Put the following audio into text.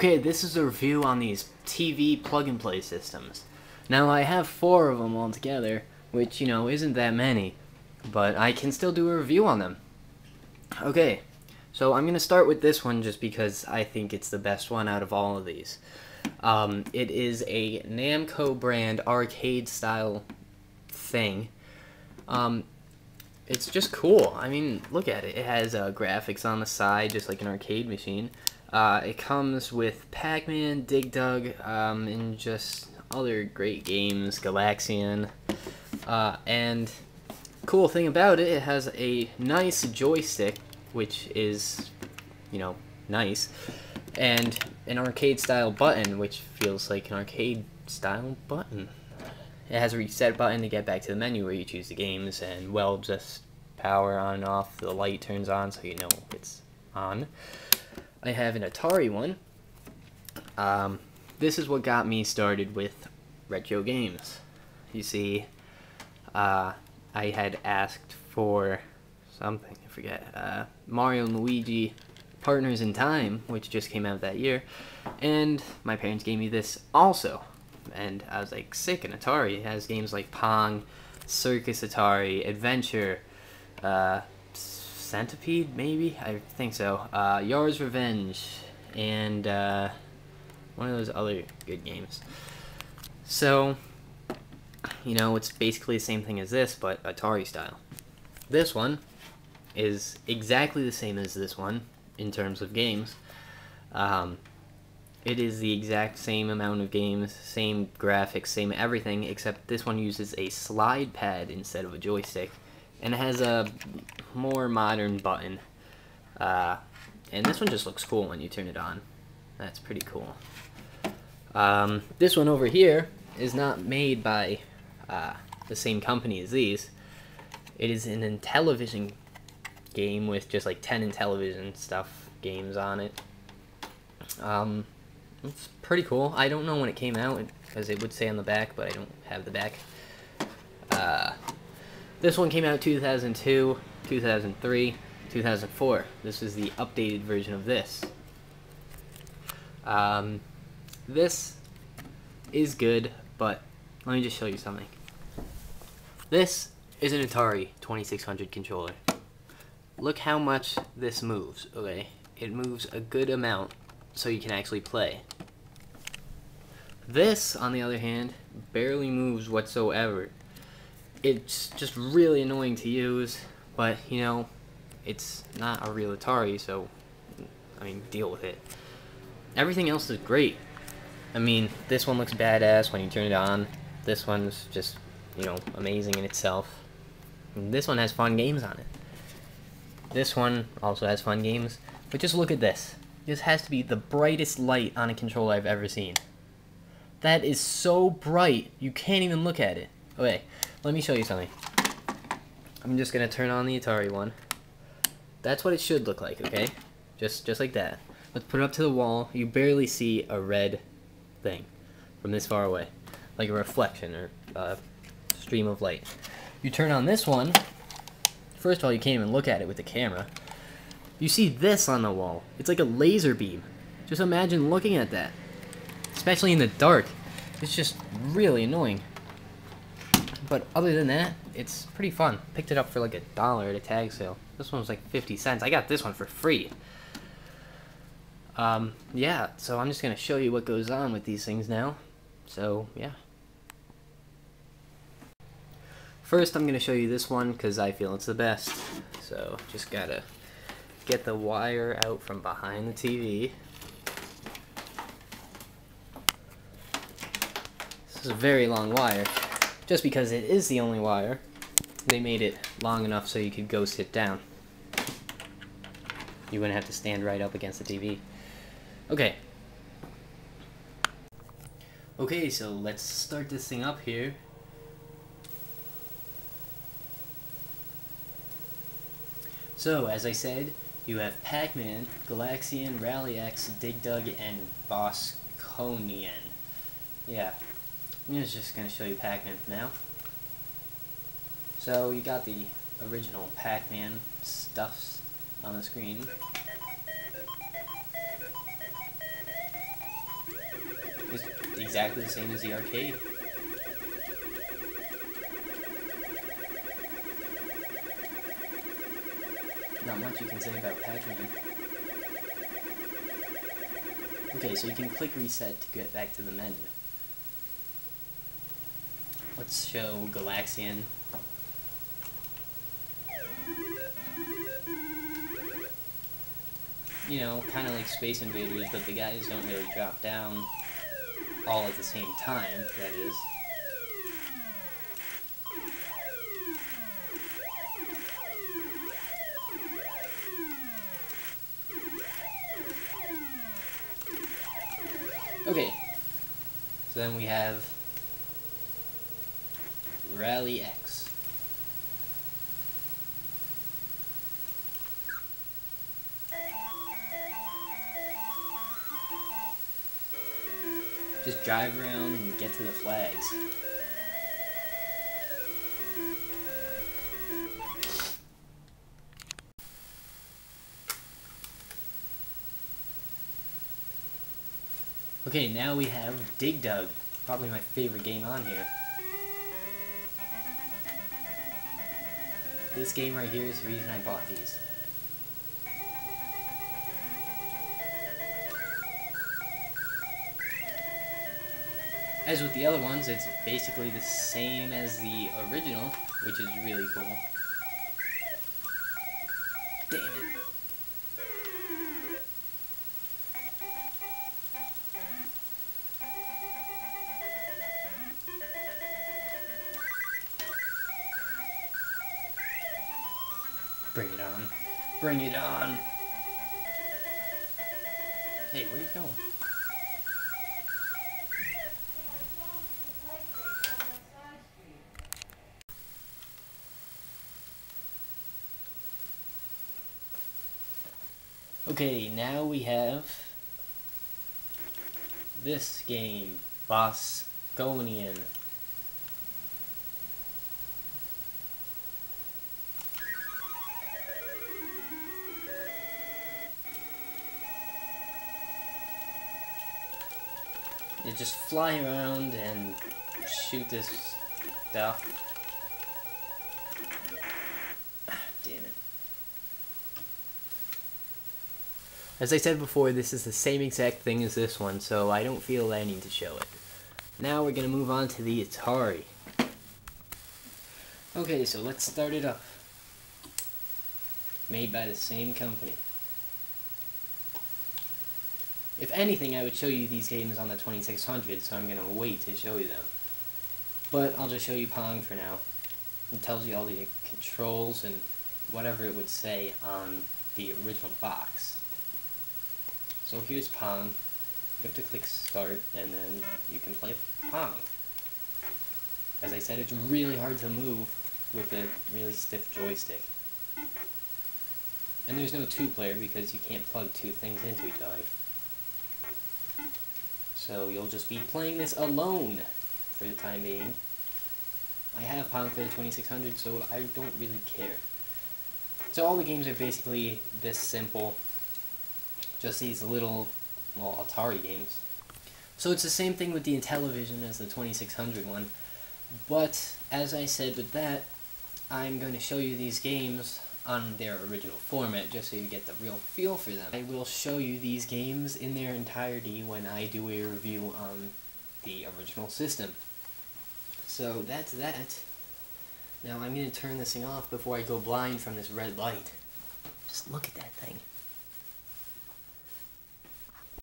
Okay, this is a review on these TV plug-and-play systems. Now, I have 4 of them altogether, which, you know, isn't that many, but I can still do a review on them. Okay, so I'm going to start with this one just because I think it's the best one out of all of these. It is a Namco brand arcade-style thing. It's just cool. I mean, look at it. It has graphics on the side, just like an arcade machine. It comes with Pac-Man, Dig Dug, and just other great games, Galaxian. And cool thing about it, it has a nice joystick, which is, you know, nice, and an arcade-style button, which feels like an arcade-style button. It has a reset button to get back to the menu where you choose the games, and, well, just power on and off. The light turns on so you know it's on. I have an Atari one. This is what got me started with retro games. You see, I had asked for something, I forget, Mario and Luigi Partners in Time, which just came out that year, and my parents gave me this also. And I was like, sick, an Atari. It has games like Pong, Circus Atari, Adventure, Centipede, maybe? I think so. Yars' Revenge, and one of those other good games. So, you know, it's basically the same thing as this, but Atari style. This one is exactly the same as this one in terms of games. It is the exact same amount of games, same graphics, same everything, except this one uses a slide pad instead of a joystick, and it has a more modern button. And this one just looks cool when you turn it on. That's pretty cool. This one over here is not made by the same company as these. It is an Intellivision game with just like 10 Intellivision stuff games on it. It's pretty cool. I don't know when it came out because it would say on the back, but I don't have the back. This one came out 2002, 2003, 2004. This is the updated version of this. This is good, but let me just show you something. This is an Atari 2600 controller. Look how much this moves, okay? It moves a good amount so you can actually play. This, on the other hand, barely moves whatsoever. It's just really annoying to use, but, you know, it's not a real Atari, so, I mean, deal with it. Everything else is great. I mean, this one looks badass when you turn it on. This one's just, you know, amazing in itself. And this one has fun games on it. This one also has fun games, but just look at this. This has to be the brightest light on a controller I've ever seen. That is so bright, you can't even look at it. Okay, let me show you something. I'm just gonna turn on the Atari one. That's what it should look like, okay? Just like that. Let's put it up to the wall. You barely see a red thing from this far away, like a reflection or a stream of light. You turn on this one. First of all, you can't even look at it with the camera. You see this on the wall. It's like a laser beam. Just imagine looking at that. Especially in the dark. It's just really annoying. But other than that, it's pretty fun. Picked it up for like $1 at a tag sale. This one was like 50 cents. I got this one for free. Yeah, so I'm just going to show you what goes on with these things now. So, yeah. First, I'm going to show you this one because I feel it's the best. So, just gotta get the wire out from behind the TV. This is a very long wire. Just because it is the only wire, they made it long enough so you could go sit down. You wouldn't have to stand right up against the TV. Okay. Okay, so let's start this thing up here. So, as I said, you have Pac-Man, Galaxian, Rally X, Dig Dug, and Bosconian. Yeah. I'm just going to show you Pac-Man now. So, you got the original Pac-Man stuffs on the screen. exactly the same as the arcade. Not much you can say about Pac-Man. Okay, so you can click reset to get back to the menu. Let's show Galaxian. You know, kind of like Space Invaders, but the guys don't really drop down all at the same time, that is. Okay, so then we have Rally X. Just drive around and get to the flags. Okay, now we have Dig Dug, probably my favorite game on here. This game right here is the reason I bought these. As with the other ones, it's basically the same as the original, which is really cool. Damn it. Bring it on. Bring it on. Hey, where you going? Okay, now we have this game, Bosconian. You just fly around and shoot this stuff. Damn it. As I said before, this is the same exact thing as this one, so I don't feel I need to show it. Now we're going to move on to the Atari. Okay, so let's start it up. Made by the same company. If anything, I would show you these games on the 2600, so I'm going to wait to show you them. But I'll just show you Pong for now. It tells you all the controls and whatever it would say on the original box. So here's Pong. You have to click start and then you can play Pong. As I said, it's really hard to move with a really stiff joystick. And there's no two-player because you can't plug two things into each other. So you'll just be playing this alone for the time being. I have Pong for the 2600, so I don't really care. So all the games are basically this simple. Just these little, well, Atari games. So it's the same thing with the Intellivision as the 2600 one. But, as I said with that, I'm going to show you these games on their original format, just so you get the real feel for them. I will show you these games in their entirety when I do a review on the original system. So that's that. Now I'm going to turn this thing off before I go blind from this red light. Just look at that thing.